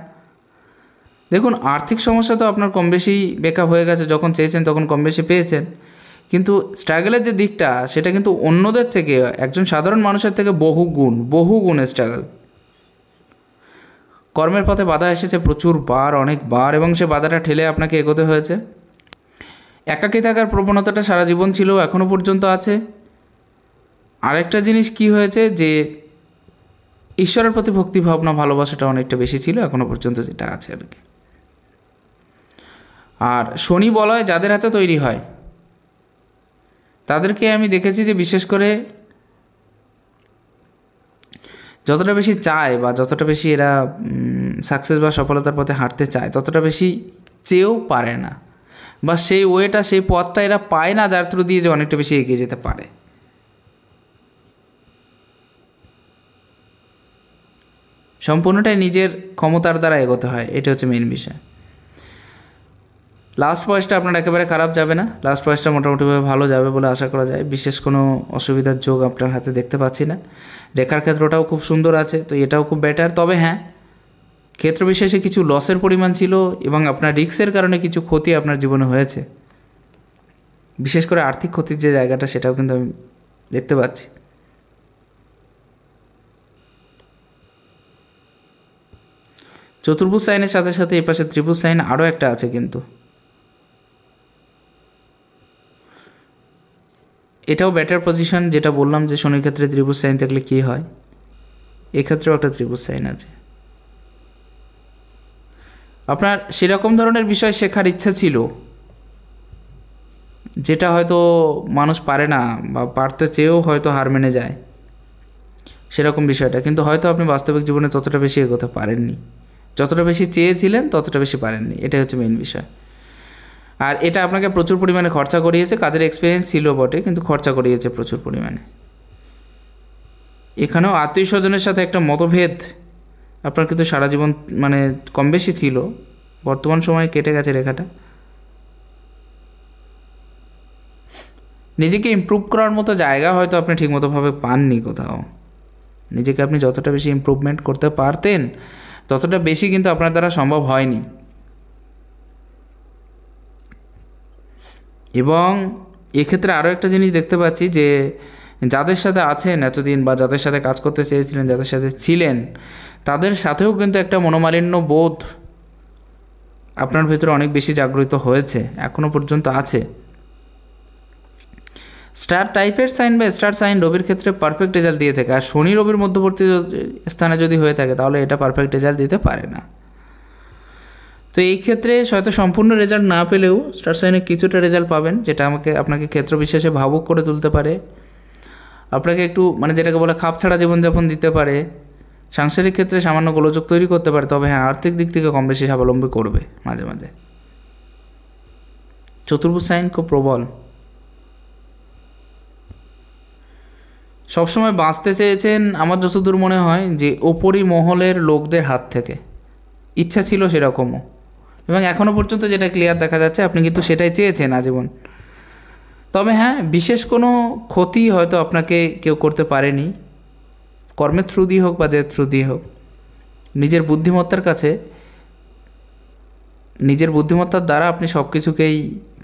দেখুন, আর্থিক সমস্যা তো আপনার কম বেশি বেকআপ হয়ে গেছে, যখন চেয়েছেন তখন কম বেশি পেয়েছেন, কিন্তু স্ট্রাগলের যে দিকটা সেটা কিন্তু অন্যদের থেকে, একজন সাধারণ মানুষের থেকে বহু গুণ স্ট্রাগল। কর্মের পথে বাধা এসেছে প্রচুরবার, অনেকবার, এবং সে বাধাটা ঠেলে আপনাকে এগোতে হয়েছে। একাকী থাকার প্রবণতাটা সারা জীবন ছিল, এখনও পর্যন্ত আছে। আরেকটা জিনিস কি হয়েছে, যে ঈশ্বরের প্রতি ভক্তি ভাবনা ভালোবাসাটা অনেকটা বেশি ছিল, এখনও পর্যন্ত যেটা আছে আর কি। আর শনি বলয় যাদের হাতে তৈরি হয় তাদেরকে আমি দেখেছি যে বিশেষ করে যতটা বেশি চায় বা যতটা বেশি এরা সাকসেস বা সফলতার পথে হাঁটতে চায় ততটা বেশি চেয়েও পারে না, বা সেই ওয়েটা, সেই পথটা এরা পায় না যার থ্রু দিয়ে যে অনেকটা বেশি এগিয়ে যেতে পারে। সম্পূর্ণটাই নিজের ক্ষমতার দ্বারা এগোতে হয়, এটা হচ্ছে মেইন বিষয়। লাস্ট বয়সটা আপনার একেবারে খারাপ যাবে না, লাস্ট বয়সটা মোটামুটিভাবে ভালো যাবে বলে আশা করা যায়। বিশেষ কোনো অসুবিধার যোগ আপনার হাতে দেখতে পাচ্ছি না। রেখার ক্ষেত্রটাও খুব সুন্দর আছে, তো এটাও খুব বেটার। তবে হ্যাঁ, ক্ষেত্র বিশেষে কিছু লসের পরিমাণ ছিল এবং আপনার রিস্কের কারণে কিছু ক্ষতি আপনার জীবনে হয়েছে, বিশেষ করে আর্থিক ক্ষতির যে জায়গাটা সেটাও কিন্তু আমি দেখতে পাচ্ছি। চতুর্ভুজ সাইনের সাথে সাথে এই পাশে ত্রিভুজ সাইন আরও একটা আছে, কিন্তু এটাও বেটার পজিশন। যেটা বললাম যে শনির ক্ষেত্রে ত্রিভুজ সাইন থাকলে কী হয়, এক্ষেত্রেও একটা ত্রিভুজ সাইন আছে। আপনার সেরকম ধরনের বিষয় শেখার ইচ্ছা ছিল যেটা হয়তো মানুষ পারে না, বা পারতে চেয়েও হয়তো হার মেনে যায়, সেরকম বিষয়টা। কিন্তু হয়তো আপনি বাস্তবিক জীবনে ততটা বেশি এগোতে পারেননি, যতটা বেশি চেয়েছিলেন ততটা বেশি পারেননি, এটাই হচ্ছে মেইন বিষয়। আর এটা আপনাকে প্রচুর পরিমাণে খরচা করিয়েছে, কাজের এক্সপিরিয়েন্স ছিল বটে, কিন্তু খরচা করিয়েছে প্রচুর পরিমাণে। এখানেও আত্মীয় স্বজনের সাথে একটা মতভেদ আপনার কিন্তু সারা জীবন মানে কম বেশি ছিল, বর্তমান সময়ে কেটে গেছে রেখাটা। নিজেকে ইমপ্রুভ করার মতো জায়গা হয়তো আপনি ঠিকমতোভাবে পাননি কোথাও। নিজেকে আপনি যতটা বেশি ইমপ্রুভমেন্ট করতে পারতেন ততটা বেশি কিন্তু আপনার দ্বারা সম্ভব হয়নি। এবং এক্ষেত্রে আরও একটা জিনিস দেখতে পাচ্ছি, যে যাদের সাথে আছেন এতদিন বা যাদের সাথে কাজ করতে চেয়েছিলেন, যাদের সাথে ছিলেন, তাদের সাথেও কিন্তু একটা মনোমালিন্য বোধ আপনার ভেতরে অনেক বেশি জাগ্রত হয়েছে, এখনও পর্যন্ত আছে। স্টার টাইপের সাইন বা স্টার সাইন রবির ক্ষেত্রে পারফেক্ট রেজাল্ট দিয়ে থাকে, আর শনি রবির মধ্যবর্তী স্থানে যদি হয়ে থাকে তাহলে এটা পারফেক্ট রেজাল্ট দিতে পারে না। তো এই ক্ষেত্রে হয়তো সম্পূর্ণ রেজাল্ট না পেলেও স্টার সাইনে কিছুটা রেজাল্ট পাবেন, যেটা আপনাকে ক্ষেত্র বিশেষে ভাবুক করে তুলতে পারে, আপনাকে একটু মানে যেটাকে বলে খাপ ছাড়া জীবনযাপন দিতে পারে, সাংসারিক ক্ষেত্রে সামান্য গোলযোগ তৈরি করতে পারে। তবে হ্যাঁ, আর্থিক দিক থেকে কম বেশি স্বাবলম্বী করবে মাঝে মাঝে। চতুর্ভুজ সাইন খুব প্রবল। সবসময় বাঁচতে চেয়েছেন আমার যতদূর মনে হয় যে ওপরি মহলের লোকদের হাত থেকে, ইচ্ছা ছিল সেরকমও, এবং এখনও পর্যন্ত যেটা ক্লিয়ার দেখা যাচ্ছে আপনি কিন্তু সেটাই চেয়েছেন আজীবন। তবে হ্যাঁ, বিশেষ কোনো ক্ষতি হয়তো আপনাকে কেউ করতে পারেনি, কর্মের থ্রু দিয়ে হোক বা যে থ্রু দিয়ে হোক। নিজের বুদ্ধিমত্তার দ্বারা আপনি সব কিছুকেই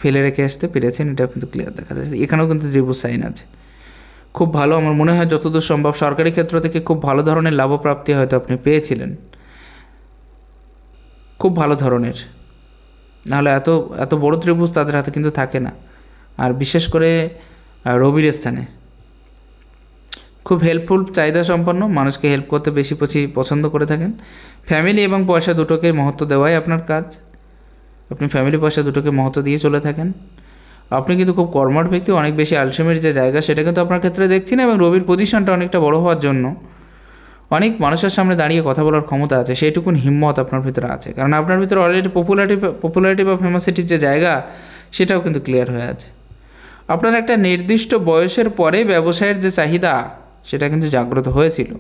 ফেলে রেখে আসতে পেরেছেন, এটা কিন্তু ক্লিয়ার দেখা যাচ্ছে। এখানেও কিন্তু ত্রিভুজ সাইন আছে, খুব ভালো। আমার মনে হয় যতদূর সম্ভব সরকারি ক্ষেত্র থেকে খুব ভালো ধরনের লাভপ্রাপ্তি হয়তো আপনি পেয়েছিলেন, খুব ভালো ধরনের। নাহলে এত এত বড় ত্রিভুজ তাদের হাতে কিন্তু থাকে না। আর বিশেষ করে রবির স্থানে খুব হেল্পফুল, চাহিদা সম্পন্ন, মানুষকে হেল্প করতে বেশি পছন্দ করে থাকেন। ফ্যামিলি এবং পয়সা দুটোকে মহত্ব দেওয়াই আপনার কাজ। আপনি ফ্যামিলি পয়সা দুটোকে মহত্ব দিয়ে চলে থাকেন। আপনি কিন্তু খুব কর্মঠ ব্যক্তি, অনেক বেশি আলসেমির যে জায়গা সেটা কিন্তু আপনার ক্ষেত্রে দেখছি না। এবং রবির পজিশনটা অনেকটা বড় হওয়ার জন্য অনেক মানুষের সামনে দাঁড়িয়ে কথা বলার ক্ষমতা আছে, সেইটুকুন হিম্মত আপনার ভিতরে আছে। কারণ আপনার ভিতরে অলরেডি পপুলারিটি বা ফেমাসিটির যে জায়গা সেটাও কিন্তু ক্লিয়ার হয়ে আছে। আপনার একটা নির্দিষ্ট বয়সের পরে ব্যবসায়ের যে চাহিদা সেটা কিন্তু জাগ্রত হয়েছিল,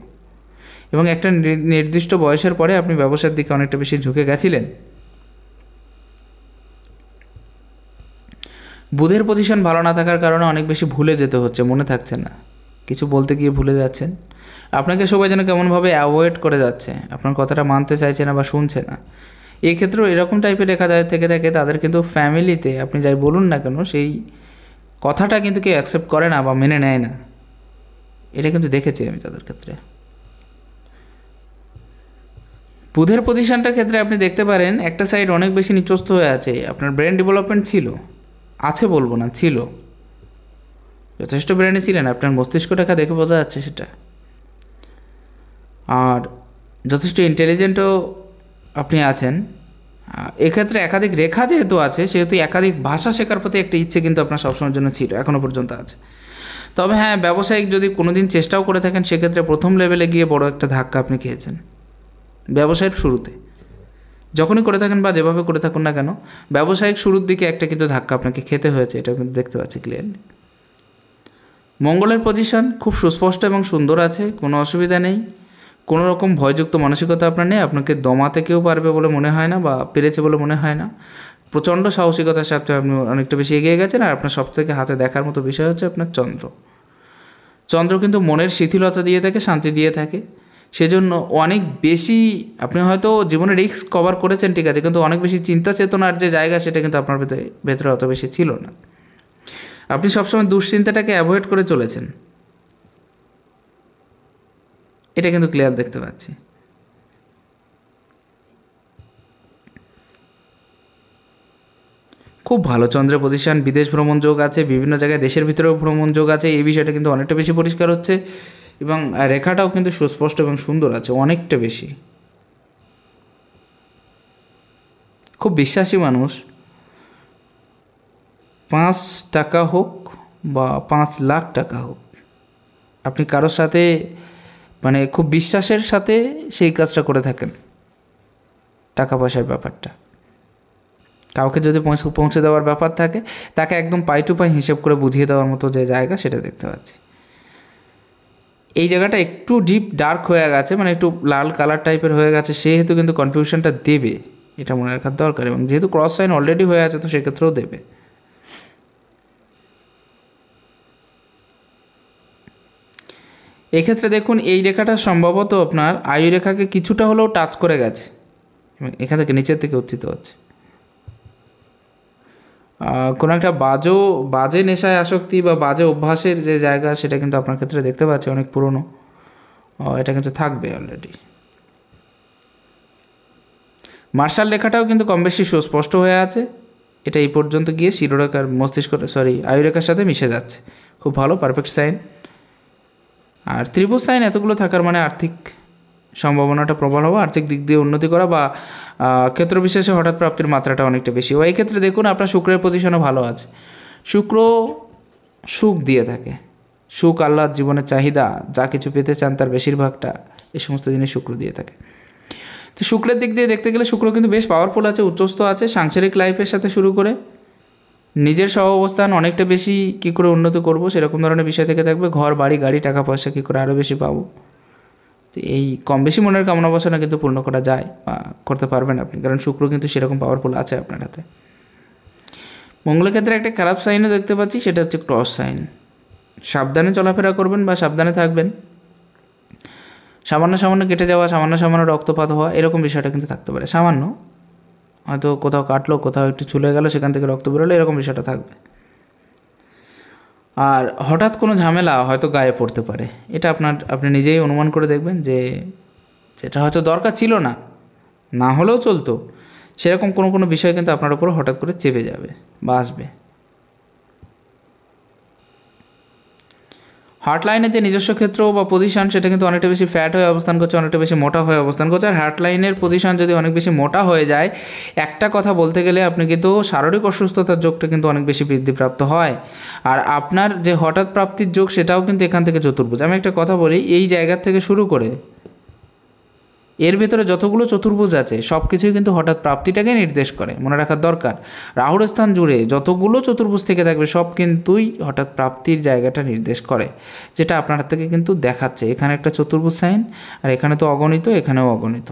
এবং একটা নির্দিষ্ট বয়সের পরে আপনি ব্যবসার দিকে অনেকটা বেশি ঝুঁকে গেছিলেন। বুধের পজিশন ভালো না থাকার কারণে অনেক বেশি ভুলে যেতে হচ্ছে, মনে থাকছে না, কিছু বলতে গিয়ে ভুলে যাচ্ছেন। আপনাকে সবাই যেন কেমনভাবে অ্যাভয়েড করে যাচ্ছে, আপনার কথাটা মানতে চাইছে না বা শুনছে না। এই ক্ষেত্রেও এরকম টাইপের দেখা যায় থেকে থাকে, তাদের কিন্তু ফ্যামিলিতে আপনি যাই বলুন না কেন সেই কথাটা কিন্তু কেউ অ্যাকসেপ্ট করে না বা মেনে নেয় না, এটা কিন্তু দেখেছি আমি তাদের ক্ষেত্রে। বুধের পজিশনটার ক্ষেত্রে আপনি দেখতে পারেন একটা সাইড অনেক বেশি নিচস্থ হয়ে আছে। আপনার ব্রেন ডেভেলপমেন্ট আছে বলবো না, ছিল, যথেষ্ট ব্রেনে ছিলেন, আপনার মস্তিষ্কটাকে দেখে বোঝা যাচ্ছে সেটা। আর যথেষ্ট ইন্টেলিজেন্টও আপনি আছেন। এক্ষেত্রে একাধিক রেখা যেহেতু আছে সেহেতু একাধিক ভাষা শেখার প্রতি একটা ইচ্ছে কিন্তু আপনার সবসময়ের জন্য ছিল, এখনও পর্যন্ত আছে। তবে হ্যাঁ, ব্যবসায়িক যদি কোনো দিন চেষ্টাও করে থাকেন সেক্ষেত্রে প্রথম লেভেলে গিয়ে বড় একটা ধাক্কা আপনি খেয়েছেন ব্যবসায়ের শুরুতে। যখনই করে থাকেন বা যেভাবে করে থাকুন না কেন, ব্যবসায়িক শুরুর দিকে একটা কিন্তু ধাক্কা আপনাকে খেতে হয়েছে, এটা কিন্তু দেখতে পাচ্ছি ক্লিয়ারলি। মঙ্গলের পজিশন খুব সুস্পষ্ট এবং সুন্দর আছে, কোনো অসুবিধা নেই, কোনো রকম ভয়যুক্ত মানসিকতা আপনার নেই। আপনাকে দমাতে কেউ পারবে বলে মনে হয় না বা পেরেছে বলে মনে হয় না। প্রচণ্ড সাহসিকতার সাথে আপনি অনেকটা বেশি এগিয়ে গেছেন। আর আপনার সবথেকে হাতে দেখার মতো বিষয় হচ্ছে আপনার চন্দ্র কিন্তু মনের শিথিলতা দিয়ে থাকে, শান্তি দিয়ে থাকে। সেজন্য অনেক বেশি আপনি হয়তো জীবনে রিস্ক কভার করেছেন, ঠিক আছে, কিন্তু অনেক বেশি চিন্তা চেতনার যে জায়গা সেটা কিন্তু আপনার ভেতরে অত বেশি ছিল না। আপনি সবসময় দুশ্চিন্তাটাকে অ্যাভয়েড করে চলেছেন, এটা কিন্তু ক্লিয়ার দেখতে পাচ্ছি। খুব ভালো চন্দ্রের পজিশন, বিদেশ ভ্রমণ যোগ আছে, বিভিন্ন জায়গায় দেশের ভিতরেও ভ্রমণ যোগ আছে, এই বিষয়টা কিন্তু অনেকটা বেশি পরিষ্কার হচ্ছে। এবং রেখাটাও কিন্তু সুস্পষ্ট এবং সুন্দর আছে, অনেকটা বেশি। খুব বিশ্বাসী মানুষ, 5 টাকা হোক বা 5 লাখ টাকা হোক, আপনি কারোর সাথে মানে খুব বিশ্বাসের সাথে সেই কাজটা করে থাকেন। টাকা পয়সার ব্যাপারটা কাউকে যদি পৌঁছে দেওয়ার ব্যাপার থাকে, তাকে একদম পাই টু পাই হিসেব করে বুঝিয়ে দেওয়ার মতো যে জায়গা সেটা দেখতে পাচ্ছি। এই জায়গাটা একটু ডিপ ডার্ক হয়ে গেছে, মানে একটু লাল কালার টাইপের হয়ে গেছে, সেহেতু কিন্তু কনফিউশনটা দেবে, এটা মনে রাখার দরকার। এবং যেহেতু ক্রস সাইন অলরেডি হয়ে আছে তো সেক্ষেত্রেও দেবে। এক্ষেত্রে দেখুন এই রেখাটা সম্ভবত আপনার আয়ু রেখাকে কিছুটা হলেও টাচ করে গেছে এবং এখান থেকে নিচের থেকে উত্থিত হচ্ছে। কোনো একটা বাজে নেশায় আসক্তি বা বাজে অভ্যাসের যে জায়গা সেটা কিন্তু আপনার ক্ষেত্রে দেখতে পাচ্ছি অনেক পুরনো, এটা কিন্তু থাকবে অলরেডি। মার্শাল রেখাটাও কিন্তু কম বেশি সুস্পষ্ট হয়ে আছে, এটা এই পর্যন্ত গিয়ে শিরোরেখার আয়ুরেখার সাথে মিশে যাচ্ছে, খুব ভালো, পারফেক্ট সাইন। আর ত্রিভুজ সাইন এতগুলো থাকার মানে আর্থিক সম্ভাবনাটা প্রবল হওয়া, আর্থিক দিক দিয়ে উন্নতি করা বা ক্ষেত্রবিশেষে হঠাৎ প্রাপ্তির মাত্রাটা অনেকটা বেশি। এই ক্ষেত্রে দেখুন আপনার শুক্রের পজিশনও ভালো আছে। শুক্র সুখ দিয়ে থাকে, সুখ, আহ্লাদ, জীবনের চাহিদা, যা কিছু পেতে চান তার বেশিরভাগটা এই সমস্ত জিনিস শুক্র দিয়ে থাকে। তো শুক্রের দিক দিয়ে দেখতে গেলে শুক্র কিন্তু বেশ পাওয়ারফুল আছে, উচ্চস্থ আছে, সাংসারিক লাইফের সাথে শুরু করে নিজের সহ অবস্থান অনেকটা বেশি কী করে উন্নতি করব সেরকম ধরনের বিষয় থেকে থাকবে। ঘর বাড়ি গাড়ি টাকা পয়সা কী করে আরও বেশি পাবো, তো এই কম বেশি মনের কামনা বাসনা কিন্তু পূর্ণ করা যায় বা করতে পারবেন আপনি, কারণ শুক্র কিন্তু সেরকম পাওয়ারফুল আছে আপনার হাতে। মঙ্গলের ক্ষেত্রে একটা খারাপ সাইনও দেখতে পাচ্ছি, সেটা হচ্ছে ক্রস সাইন। সাবধানে চলাফেরা করবেন বা সাবধানে থাকবেন। সামান্য সামান্য কেটে যাওয়া, সামান্য সামান্য রক্তপাত হওয়া এরকম বিষয়টা কিন্তু থাকতে পারে। সামান্য হয়তো কোথাও কাটলো, কোথাও একটু চুলে গেল, সেখান থেকে রক্ত বেরোলো, এরকম বিষয়টা থাকবে। আর হঠাৎ কোনো ঝামেলা হয়তো গায়ে পড়তে পারে, এটা আপনি নিজেই অনুমান করে দেখবেন যে যেটা হয়তো দরকার ছিল না, না হলেও চলতো, সেরকম কোনো কোনো বিষয় কিন্তু আপনার উপর হঠাৎ করে চেপে যাবে বা আসবে। হার্ট লাইনের যে নিজস্ব ক্ষেত্র বা পজিশন সেটা কিন্তু অনেকটা বেশি ফ্যাট হয়ে অবস্থান করছে, অনেকটা বেশি মোটা হয়ে অবস্থান করছে। আর হার্ট লাইনের পজিশন যদি অনেক বেশি মোটা হয়ে যায়, একটা কথা বলতে গেলে আপনি কিন্তু শারীরিক অসুস্থতার যোগটা কিন্তু অনেক বেশি বৃদ্ধিপ্রাপ্ত হয়। আর আপনার যে হঠাৎ প্রাপ্তির যোগ সেটাও কিন্তু এখান থেকে চতুর্ভুজ। আমি একটা কথা বলি, এই জায়গা থেকে শুরু করে এর ভেতরে যতগুলো চতুর্ভুজ আছে সব কিছুই কিন্তু হঠাৎ প্রাপ্তিটাকে নির্দেশ করে, মনে রাখার দরকার। রাহুর স্থান জুড়ে যতগুলো চতুর্ভুজ থেকে থাকবে সব কিন্তুই হঠাৎ প্রাপ্তির জায়গাটা নির্দেশ করে, যেটা আপনার হাত থেকে কিন্তু দেখাচ্ছে। এখানে একটা চতুর্ভুজ সাইন, আর এখানে তো অগণিত, এখানেও অগণিত।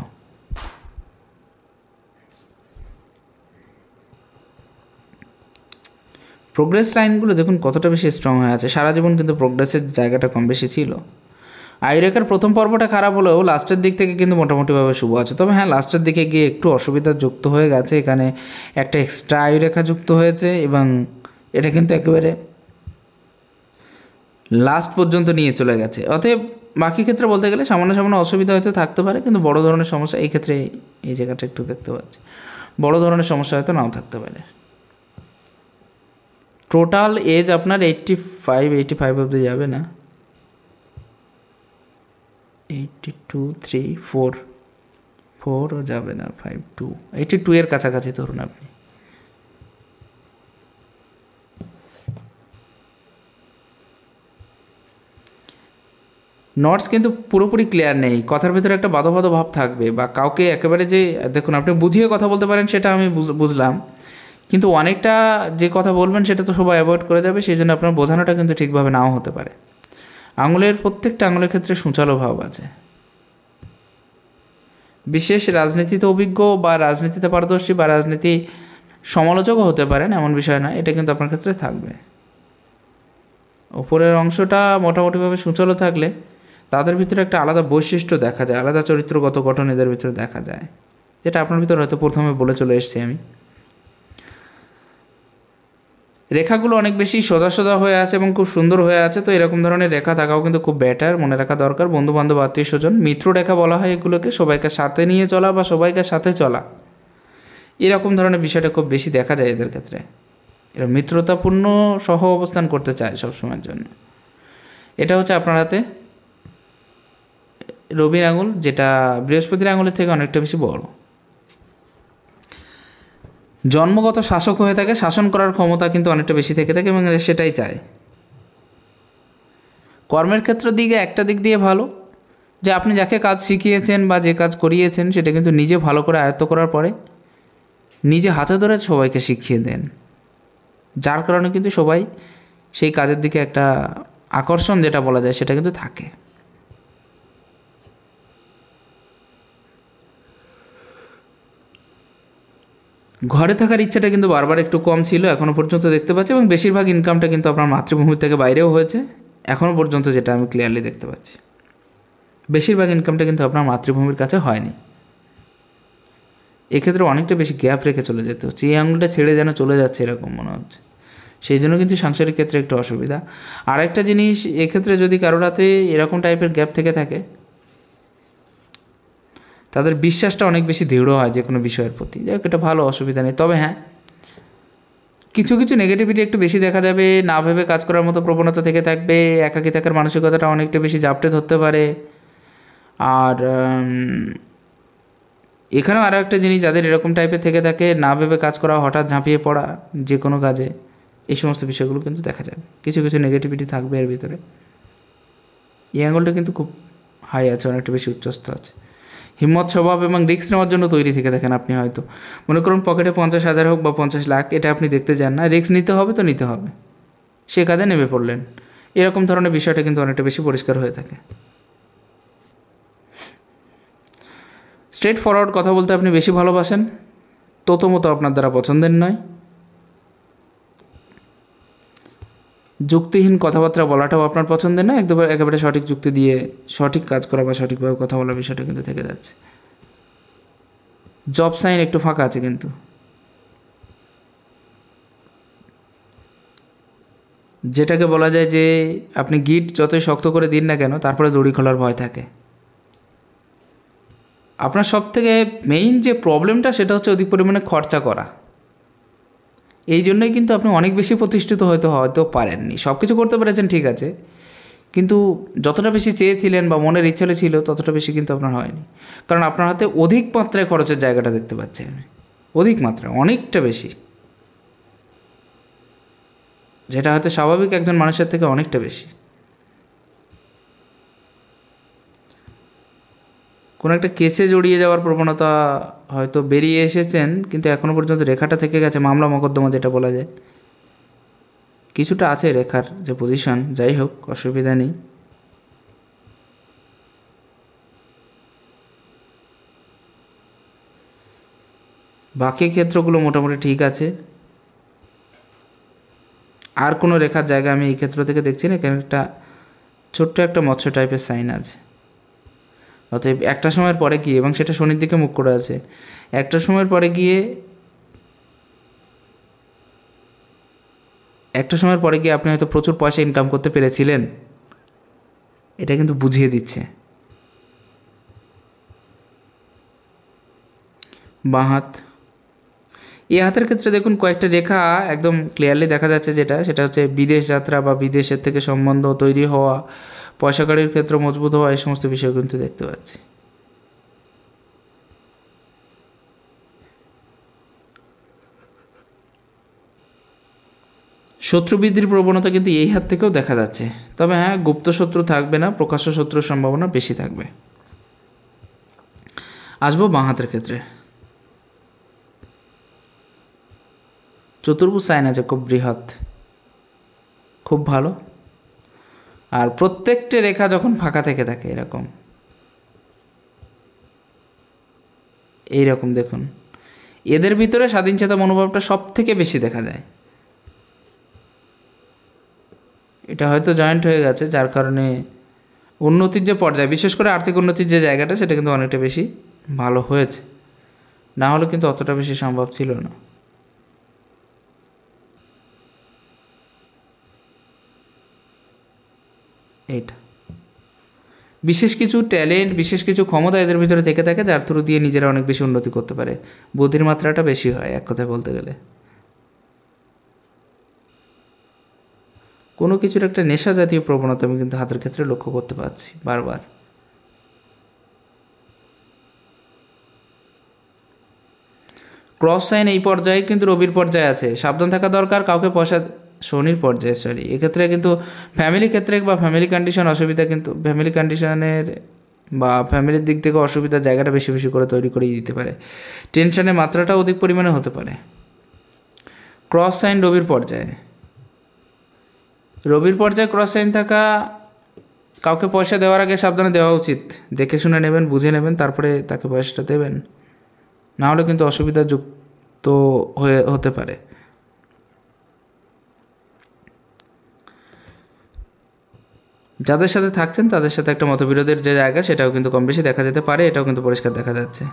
প্রোগ্রেস লাইনগুলো দেখুন কতটা বেশি স্ট্রং হয়ে আছে, সারা জীবন কিন্তু প্রোগ্রেসের জায়গাটা কম বেশি ছিল। আয়ুরেখার প্রথম পর্বটা খারাপ হলেও লাস্টের দিক থেকে কিন্তু মোটামুটিভাবে শুভ আছে। তবে হ্যাঁ, লাস্টের দিকে গিয়ে একটু অসুবিধা যুক্ত হয়ে গেছে, এখানে একটা এক্সট্রা আয়ুরেখা যুক্ত হয়েছে এবং এটা কিন্তু একেবারে লাস্ট পর্যন্ত নিয়ে চলে গেছে। অতএব বাকি ক্ষেত্রে বলতে গেলে সামান্য সামান্য অসুবিধা হয়তো থাকতে পারে, কিন্তু বড় ধরনের সমস্যা এই ক্ষেত্রে এই জায়গাটা একটু দেখতে পাচ্ছি, বড় ধরনের সমস্যা হয়তো নাও থাকতে পারে। টোটাল এজ আপনার 85 অবধি যাবে না, 82, 3, 4ও যাবে না, 52, 82 এর কাছাকাছি ধরুন আপনি। নটস কিন্তু পুরোপুরি ক্লিয়ার নেই, কথার ভিতরে একটা বাধো বাধো ভাব থাকবে, বা কাউকে একেবারে যে দেখুন আপনি বুঝিয়ে কথা বলতে পারেন সেটা আমি বুঝলাম, কিন্তু অনেকটা যে কথা বলবেন সেটা তো সবাই অ্যাভয়েড করে যাবে, সেই জন্য আপনার বোঝানোটা কিন্তু ঠিকভাবে নাও হতে পারে। আঙুলের প্রত্যেকটা আঙুলের ক্ষেত্রে সূচালো ভাব আছে। বিশেষ রাজনীতিতে অভিজ্ঞ বা রাজনীতিতে পারদর্শী বা রাজনীতি সমালোচকও হতে পারেন, এমন বিষয় না, এটা কিন্তু আপনার ক্ষেত্রে থাকবে। ওপরের অংশটা মোটামুটিভাবে সূচালো থাকলে তাদের ভিতরে একটা আলাদা বৈশিষ্ট্য দেখা যায়, আলাদা চরিত্রগত গঠন এদের ভিতরে দেখা যায়, যেটা আপনার ভিতরে হয়তো প্রথমে বলে চলে এসেছি আমি। রেখাগুলো অনেক বেশি সোজা সোজা হয়ে আছে এবং খুব সুন্দর হয়ে আছে, তো এরকম ধরনের রেখা থাকাও কিন্তু খুব বেটার, মনে রাখা দরকার। বন্ধুবান্ধব আত্মীয় স্বজন মিত্র রেখা বলা হয় এগুলোকে, সবাইকে সাথে নিয়ে চলা বা সবাইকে সাথে চলা, এরকম ধরনের বিষয়টা খুব বেশি দেখা যায় এদের ক্ষেত্রে। এরা মিত্রতাপূর্ণ সহ অবস্থান করতে চায় সবসময়ের জন্য। এটা হচ্ছে আপনার হাতে রবির আঙুল, যেটা বৃহস্পতির আঙুলের থেকে অনেকটা বেশি বড়। জন্মগত শাসক হয়ে থাকে, শাসন করার ক্ষমতা কিন্তু অনেকটা বেশি থেকে থাকে এবং সেটাই চায়। কর্মের ক্ষেত্র দিকে একটা দিক দিয়ে ভালো, যে আপনি যাকে কাজ শিখিয়েছেন বা যে কাজ করিয়েছেন সেটা কিন্তু নিজে ভালো করে আয়ত্ত করার পরে নিজে হাতে ধরে সবাইকে শিখিয়ে দেন, যার কারণে কিন্তু সবাই সেই কাজের দিকে একটা আকর্ষণ যেটা বলা যায় সেটা কিন্তু থাকে। ঘরে থাকার ইচ্ছাটা কিন্তু বারবার একটু কম ছিল এখনও পর্যন্ত দেখতে পাচ্ছি, এবং বেশিরভাগ ইনকামটা কিন্তু আপনার মাতৃভূমির থেকে বাইরেও হয়েছে এখনও পর্যন্ত, যেটা আমি ক্লিয়ারলি দেখতে পাচ্ছি। বেশিরভাগ ইনকামটা কিন্তু আপনার মাতৃভূমির কাছে হয়নি, এক্ষেত্রে অনেকটা বেশি গ্যাপ রেখে চলে যেতে হচ্ছে, এই আঙুলটা ছেড়ে যেন চলে যাচ্ছে এরকম মনে হচ্ছে, সেই জন্য কিন্তু সাংসারিক ক্ষেত্রে একটু অসুবিধা। আর একটা জিনিস, এক্ষেত্রে যদি কারোর হাতে এরকম টাইপের গ্যাপ থেকে থাকে তাদের বিশ্বাসটা অনেক বেশি দৃঢ় হয় যে কোনো বিষয়ের প্রতি, যাই হোক এটা ভালো, অসুবিধা নেই। তবে হ্যাঁ, কিছু কিছু নেগেটিভিটি একটু বেশি দেখা যাবে, না ভেবে কাজ করার মতো প্রবণতা থেকে থাকবে, একাকী থাকার মানসিকতাটা অনেকটা বেশি জাপটে ধরতে পারে। আর এখানেও আরও একটা জিনিস, যাদের এরকম টাইপের থেকে থাকে, না ভেবে কাজ করা, হঠাৎ ঝাঁপিয়ে পড়া যে কোনো কাজে, এই সমস্ত বিষয়গুলো কিন্তু দেখা যাবে, কিছু কিছু নেগেটিভিটি থাকবে এর ভিতরে। এই অ্যাঙ্গলটা কিন্তু খুব হাই আছে, অনেকটা বেশি উচ্চস্থ আছে, হিম্মত স্বভাব এবং রিস্ক নেওয়ার জন্য তৈরি থেকে থাকেন আপনি। হয়তো মনে করুন পকেটে 50,000 হোক বা 50 লাখ, এটা আপনি দেখতে যান না, রিস্ক নিতে হবে তো নিতে হবে, সে কাজে নেমে পড়লেন। এরকম ধরনের বিষয়টা কিন্তু অনেকটা বেশি পরিষ্কার হয়ে থাকে। স্ট্রেট ফরওয়ার্ড কথা বলতে আপনি বেশি ভালোবাসেন, মতো আপনার দ্বারা পছন্দের নয়। যুক্তিহীন কথাবার্তা বলাটাও আপনার পছন্দের না, একেবারে সঠিক যুক্তি দিয়ে সঠিক কাজ করা বা সঠিকভাবে কথা বলার বিষয়টা কিন্তু থেকে যাচ্ছে। জব সাইন একটু ফাঁকা আছে কিন্তু। যেটাকে বলা যায় যে আপনি গিট যতই শক্ত করে দিন না কেন, তারপরে দড়ি খোলার ভয় থাকে। আপনার সব থেকে মেইন যে প্রবলেমটা সেটা হচ্ছে অধিক পরিমাণে খরচা করা। এই জন্যই কিন্তু আপনি অনেক বেশি প্রতিষ্ঠিত হয়তো পারেননি। সব কিছু করতে পেরেছেন ঠিক আছে, কিন্তু যতটা বেশি চেয়েছিলেন বা মনের ইচ্ছা ছিল ততটা বেশি কিন্তু আপনার হয়নি। কারণ আপনার হাতে অধিক মাত্রায় খরচের জায়গাটা দেখতে পাচ্ছি আমি, অধিক মাত্রা, অনেকটা বেশি, যেটা হয়তো স্বাভাবিক একজন মানুষের থেকে অনেকটা বেশি। কোনো একটা কেসে জড়িয়ে যাওয়ার প্রবণতা হয়তো বেরিয়ে এসেছেন, কিন্তু এখনও পর্যন্ত রেখাটা থেকে গেছে, মামলা মকদ্দমা যেটা বলা যায়, কিছুটা আছে রেখার যে পজিশন। যাই হোক, অসুবিধা নেই। বাকি ক্ষেত্রগুলো মোটামুটি ঠিক আছে। আর কোনো রেখার জায়গা আমি এই ক্ষেত্র থেকে দেখছি না, এখানে একটা ছোট্ট একটা মৎস্য টাইপের সাইন আছে। অতএব একটা সময়ের পরে গিয়ে, এবং সেটা শনির দিকে মুখ করে আছে, একটা সময়ের পরে গিয়ে আপনি হয়তো প্রচুর পয়সা ইনকাম করতে পেরেছিলেন, এটা কিন্তু বুঝিয়ে দিচ্ছে। বাঁ হাত, এই হাতের ক্ষেত্রে দেখুন কয়েকটা রেখা একদম ক্লিয়ারলি দেখা যাচ্ছে, সেটা হচ্ছে বিদেশ যাত্রা বা বিদেশের থেকে সম্বন্ধ তৈরি হওয়া, পয়সা কড়ির ক্ষেত্র মজবুত হওয়া, এই সমস্ত বিষয় কিন্তু দেখতে পাচ্ছি। শত্রু বৃদ্ধির প্রবণতা কিন্তু এই হাত থেকেও দেখা যাচ্ছে, তবে হ্যাঁ, গুপ্ত শত্রু থাকবে না, প্রকাশ্য শত্রুর সম্ভাবনা বেশি থাকবে। আসবো বাঁ হাতের ক্ষেত্রে। চতুর্ভুজ সাইন আছে খুব বৃহৎ, খুব ভালো। আর প্রত্যেকটা রেখা যখন ফাঁকা থেকে থাকে এইরকম দেখুন, এদের ভিতরে স্বাধীনচেতা মনোভাবটা সব থেকে বেশি দেখা যায়। এটা হয়তো জয়েন্ট হয়ে গেছে, যার কারণে উন্নতির যে পর্যায়, বিশেষ করে আর্থিক উন্নতির যে জায়গাটা, সেটা কিন্তু অনেকটা বেশি ভালো হয়েছে, না হলে কিন্তু অতটা বেশি সম্ভব ছিল না। এইটা বিশেষ কিছু ট্যালেন্ট, বিশেষ কিছু ক্ষমতা এদের ভিতরে থেকে থাকে, যার থ্রু দিয়ে নিজেরা অনেক বেশি উন্নতি করতে পারে। বুদ্ধির মাত্রাটা বেশি হয় এক কথায় বলতে গেলে। কোনো কিছুর একটা নেশা জাতীয় প্রবণতা আমি কিন্তু হাতের ক্ষেত্রে লক্ষ্য করতে পারছি বারবার। ক্রস সাইন এই পর্যায়ে কিন্তু রবির পর্যায়ে আছে, সাবধান থাকা দরকার। কাউকে পয়সা, শনির পর্যায়ে সরি, এক্ষেত্রে কিন্তু ফ্যামিলি ক্ষেত্রে বা ফ্যামিলি কন্ডিশন অসুবিধা, কিন্তু ফ্যামিলি কন্ডিশনের বা ফ্যামিলির দিক থেকে অসুবিধার জায়গাটা বেশি বেশি করে তৈরি করেই দিতে পারে। টেনশনের মাত্রাটা অধিক পরিমাণে হতে পারে। ক্রস সাইন রবির পর্যায়ে, ক্রস সাইন থাকা, কাউকে পয়সা দেওয়ার আগে সাবধানে দেওয়া উচিত। দেখে শুনে নেবেন, বুঝে নেবেন, তারপরে তাকে পয়সাটা দেবেন, না হলে কিন্তু অসুবিধা যুক্ত হতে পারে। যাদের সাথে থাকছেন তাদের সাথে একটা মতবিরোধের যে জায়গা, সেটাও কিন্তু কম বেশি দেখা যেতে পারে, এটাও কিন্তু পরিষ্কার দেখা যাচ্ছে।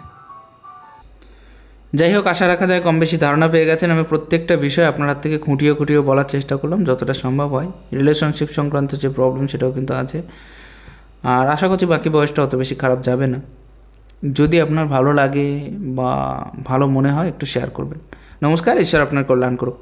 যাই হোক, আশা রাখা যায় কম বেশি ধারণা পেয়ে গেছেন। আমি প্রত্যেকটা বিষয় আপনার হাত থেকে খুঁটিয়ে বলার চেষ্টা করলাম যতটা সম্ভব হয়। রিলেশনশিপ সংক্রান্ত যে প্রবলেম, সেটাও কিন্তু আছে। আর আশা করছি বাকি বয়সটা অত বেশি খারাপ যাবে না। যদি আপনার ভালো লাগে বা ভালো মনে হয়, একটু শেয়ার করবেন। নমস্কার, ঈশ্বর আপনার কল্যাণ করুক।